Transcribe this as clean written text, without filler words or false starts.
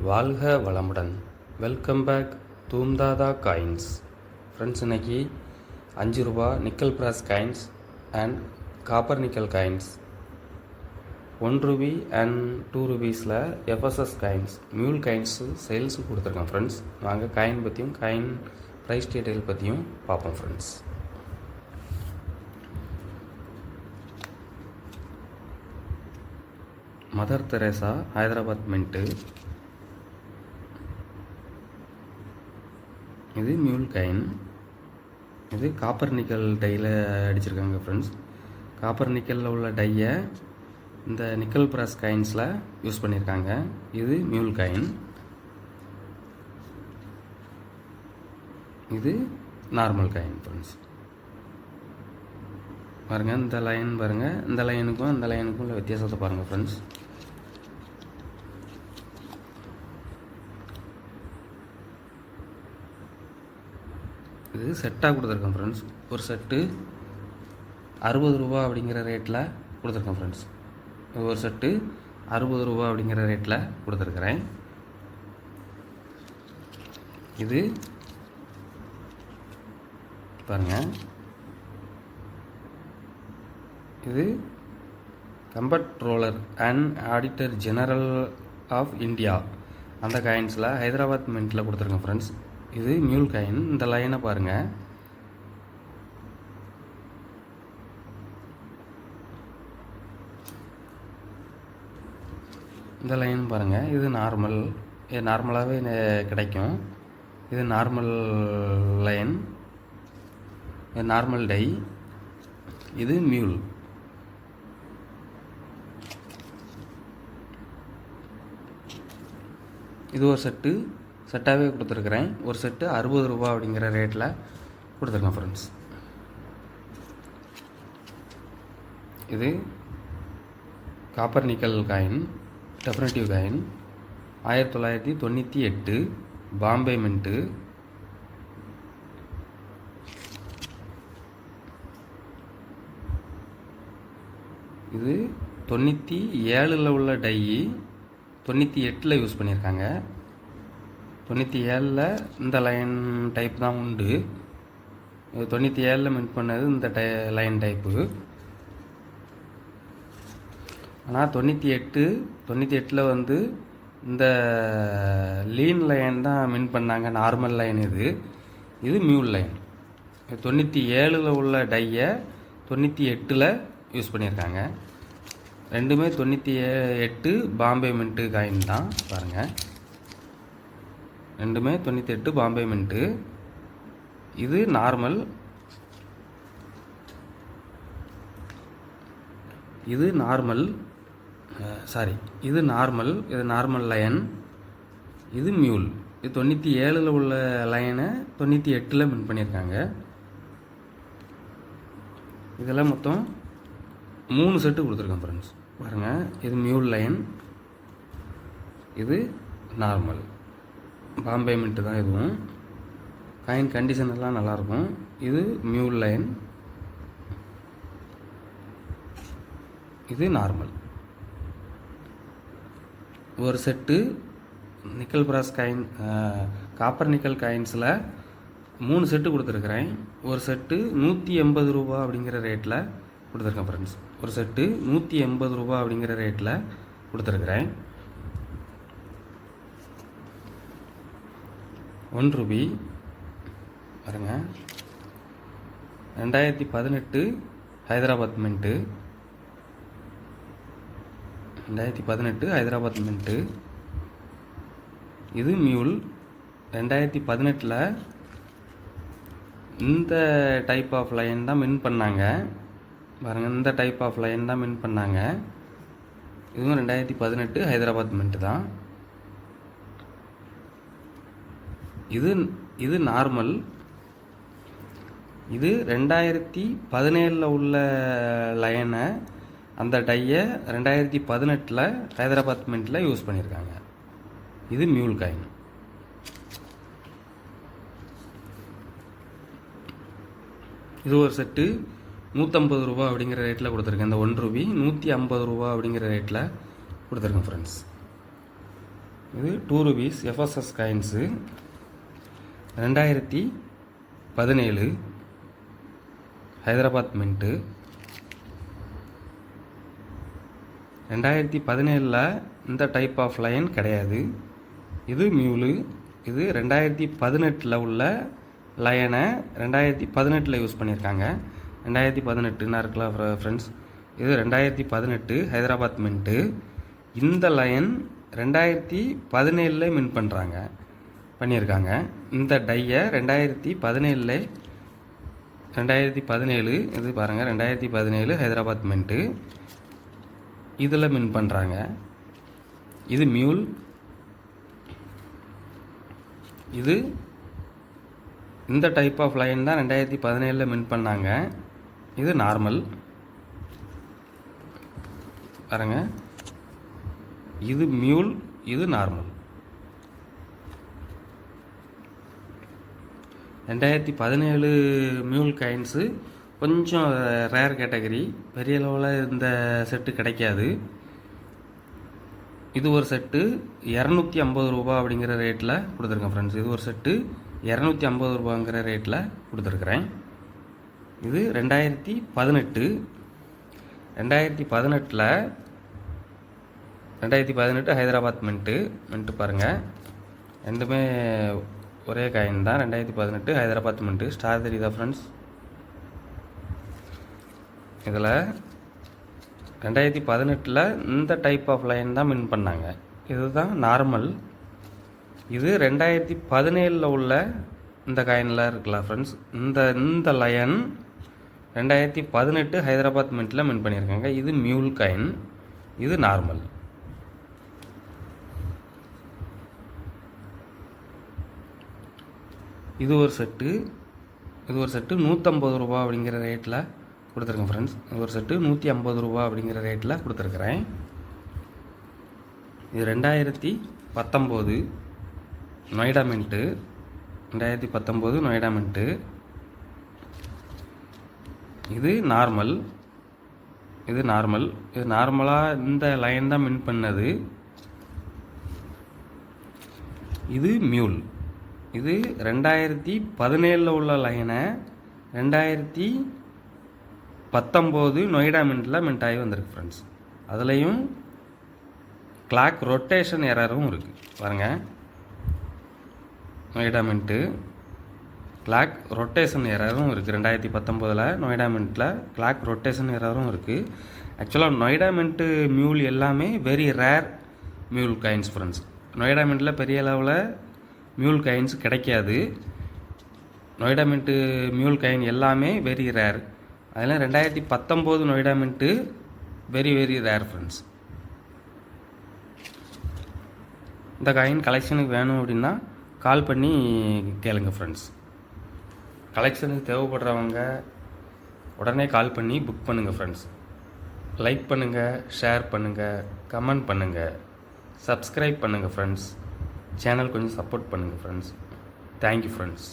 வாழ்க வளமுடன். Welcome back தூம்தாதா காயின்ஸ். ஃப்ரெண்ட்ஸ், இன்றைக்கி 5 ரூபா nickel brass coins and copper nickel coins, 1 rupee and 2 ரூபீஸில் எஃப்எஸ்எஸ் காயின்ஸ், மியூல் காயின்ஸு சேல்ஸுக்கு கொடுத்துருக்கேன். ஃப்ரெண்ட்ஸ், வாங்க காயின் பற்றியும் காயின் ப்ரைஸ் டீட்டெயில் பற்றியும் பார்ப்போம். Friends, mother Teresa Hyderabad mint, இது மியூல் காயின். இது காப்பர் நிக்கல் டையில் அடிச்சிருக்காங்க. ஃப்ரெண்ட்ஸ், காப்பர் நிக்கலில் உள்ள டையை இந்த நிக்கல் பிராஸ் காயின்ஸில் யூஸ் பண்ணியிருக்காங்க. இது மியூல் காயின். இது நார்மல் காயின். ஃப்ரெண்ட்ஸ், பாருங்கள், இந்த லைன் பாருங்கள், இந்த லைனுக்கும் இந்த லைனுக்கும் உள்ள வித்தியாசத்தை பாருங்கள். ஃப்ரெண்ட்ஸ், இது செட்டாக கொடுத்துருக்கேன். ஃப்ரெண்ட்ஸ், ஒரு செட்டு 60 ரூபா அப்படிங்கிற ரேட்டில் கொடுத்துருக்கேன். ஃப்ரெண்ட்ஸ், ஒரு செட்டு 60 ரூபா அப்படிங்கிற ரேட்டில் கொடுத்துருக்குறேன். இது பாருங்கள், இது comptroller and auditor general of India அந்த காயின்ஸில் ஹைதராபாத் மின்ட்டில் கொடுத்துருக்கேன். ஃப்ரெண்ட்ஸ், இது மியூல் காயின். இந்த லைனை பாருங்கள், இந்த லைன் பாருங்கள். இது நார்மல், இது நார்மலாகவே கிடைக்கும். இது நார்மல் லைன், இது நார்மல் டை. இது மியூல். இது ஒரு செட்டாகவே கொடுத்துருக்குறேன். ஒரு செட்டு 60 ரூபா அப்படிங்கிற ரேட்டில் கொடுத்துருக்கேன். ஃப்ரெண்ட்ஸ், இது copper nickel coin, definitive coin, 1998 Bombay mint. இது 97 உள்ள டை 98 யூஸ் பண்ணியிருக்காங்க. 97 இந்த லைன் டைப் தான் உண்டு. 97 மின்ட் பண்ணது இந்த லைன் டைப்பு. ஆனால் 98 வந்து இந்த லீன் லைன் தான் மின் பண்ணாங்க. நார்மல் லைன் இது மியூல் லைன். 97 உள்ள டையை 98 யூஸ் பண்ணியிருக்காங்க. ரெண்டுமே 98 பாம்பே மின்ட்டு காயின் தான். பாருங்கள், ரெண்டுமே 98 பாம்பே மின்ட்டு. இது நார்மல், இது நார்மல் லைன். இது மியூல். இது 97 உள்ள லைனை 98 மின் பண்ணியிருக்காங்க. இதெல்லாம் மொத்தம் 3 செட்டு கொடுத்துருக்கேன். ஃப்ரெண்ட்ஸ், பாருங்கள், இது மியூல் லைன், இது நார்மல் பாம்பே மின்ட்டு தான். இதுவும் காயின் கண்டிஷன் எல்லாம் நல்லாயிருக்கும். இது மியூல் லைன், இது நார்மல். ஒரு செட்டு நிக்கல் பிராஸ் காயின், காப்பர் நிக்கல் காயின்ஸில் 3 செட்டு கொடுத்துருக்குறேன். ஒரு செட்டு 180 ரூபா அப்படிங்கிற ரேட்டில் கொடுத்துருக்கேன். ஃப்ரெண்ட்ஸ், ஒரு செட்டு 180 ரூபா அப்படிங்கிற ரேட்டில் கொடுத்துருக்குறேன். 1 ரூபி பாருங்க, 2018 ஹைதராபாத் மின்ட்டு. 2018 ஹைதராபாத் மின்ட்டு. இது மியூல். 2018 இந்த டைப் ஆஃப் லைன் தான் மின் பண்ணாங்க. பாருங்கள், இந்த டைப் ஆஃப் லைன் தான் மின் பண்ணாங்க. இதுவும் 2018 ஹைதராபாத் மின்ட்டு தான். இது நார்மல். இது 2017 உள்ள லைனை, அந்த டையை 2018 ஹைதராபாத் மின்ட்டில் யூஸ் பண்ணியிருக்காங்க. இது மியூல் காயின். இது ஒரு செட்டு 150 ரூபா அப்படிங்கிற ரேட்டில் கொடுத்துருக்கேன். இந்த 1 ரூபி 150 ரூபா அப்படிங்கிற ரேட்டில் கொடுத்துருக்கேன். ஃப்ரெண்ட்ஸ், இது 2 rupees FSS coins 2017 Hyderabad mint. 2017 இந்த டைப் ஆஃப் லைன் கிடையாது. இது மியூலு. இது 2018 உள்ள லைனை 2018 யூஸ் பண்ணியிருக்காங்க. 2018 இருக்கலாம் ஃப்ரெண்ட்ஸ். இது 2018 ஹைதராபாத் மின்ட்டு. இந்த லைன் 2017 மின் பண்ணியிருக்காங்க. இந்த டையை 2017 இது பாருங்கள், 2017 ஹைதராபாத் மின்ட்டு இதில் மின் பண்ணுறாங்க. இது மியூல். இது இந்த டைப் ஆஃப் லைன் தான் 2017 மின் பண்ணாங்க. இது நார்மல் பாருங்க. இது மியூல், இது நார்மல். 2017 மியூல் காயின்ஸு கொஞ்சம் ரேர் கேட்டகரி. பெரிய அளவில் இந்த செட்டு கிடைக்காது. இது ஒரு செட்டு 250 ரூபா அப்படிங்கிற ரேட்டில் கொடுத்துருக்கேன் ஃப்ரெண்ட்ஸ். இது ஒரு செட்டு 250 ரூபாங்கிற ரேட்டில் கொடுத்துருக்குறேன். இது 2018 ஹைதராபாத் மின்ட்டு பாருங்கள். ரெண்டுமே ஒரே காயின் தான். 2018 ஹைதராபாத் மின்ட்டு. ஸ்டார் தெரியுதா ஃப்ரெண்ட்ஸ்? இதில் 2018 இந்த டைப் ஆஃப் லைன் தான் மின் பண்ணாங்க. இதுதான் நார்மல். இது 2017 உள்ள இந்த காயினில் இருக்கலாம் ஃப்ரெண்ட்ஸ். இந்த லைன் 2018 ஹைதராபாத் மின்ட்டில் மின் பண்ணியிருக்காங்க. இது மியூல் காயின், இது நார்மல். இது ஒரு செட்டு 150 ரூபா அப்படிங்கிற ரேட்டில் கொடுத்துருக்கேன் ஃப்ரெண்ட்ஸ். இது ஒரு செட்டு 150 ரூபா அப்படிங்கிற ரேட்டில் கொடுத்துருக்குறேன். இது 2019 நொய்டா மின்ட்டு. 2019 நொய்டா மின்ட்டு. இது நார்மல். இது நார்மலாக இந்த லைன் தான் மின் பண்ணது. இது மியூல். இது 2017 உள்ள லைனை 2019 நொய்டா மின்ட்டில் மின்ட் ஆகி வந்திருக்கு ஃப்ரெண்ட்ஸ். அதுலேயும் கிளாக் ரொட்டேஷன் எரரும் இருக்குது பாருங்கள். நொய்டா மின்ட்டு கிளாக் ரொட்டேஷன் எரரும் இருக்குது. 2019 நொய்டா மின்ட்டில் கிளாக் ரொட்டேஷன் எரரும் இருக்குது. ஆக்சுவலாக நொய்டா மின்ட்டு மியூல் எல்லாமே very rare mule coins friends. Noida மின்ட்டில் பெரிய அளவில் மியூல் காயின்ஸ் கிடைக்காது. நொய்டா மின்ட்டு மியூல் காயின் எல்லாமே வெரி ரேர். அதில் 2019 Noida mint very rare friends. இந்த காயின் கலெக்ஷனுக்கு வேணும் அப்படின்னா கால் பண்ணி கேளுங்க ஃப்ரெண்ட்ஸ். கலெக்ஷனுக்கு தேவைப்படுறவங்க உடனே கால் பண்ணி புக் பண்ணுங்கள் ஃப்ரெண்ட்ஸ். லைக் பண்ணுங்கள், ஷேர் பண்ணுங்கள், கமெண்ட் பண்ணுங்கள், சப்ஸ்கிரைப் பண்ணுங்கள் ஃப்ரெண்ட்ஸ். சேனல் கொஞ்சம் சப்போர்ட் பண்ணுங்கள் ஃப்ரெண்ட்ஸ். Thank you friends.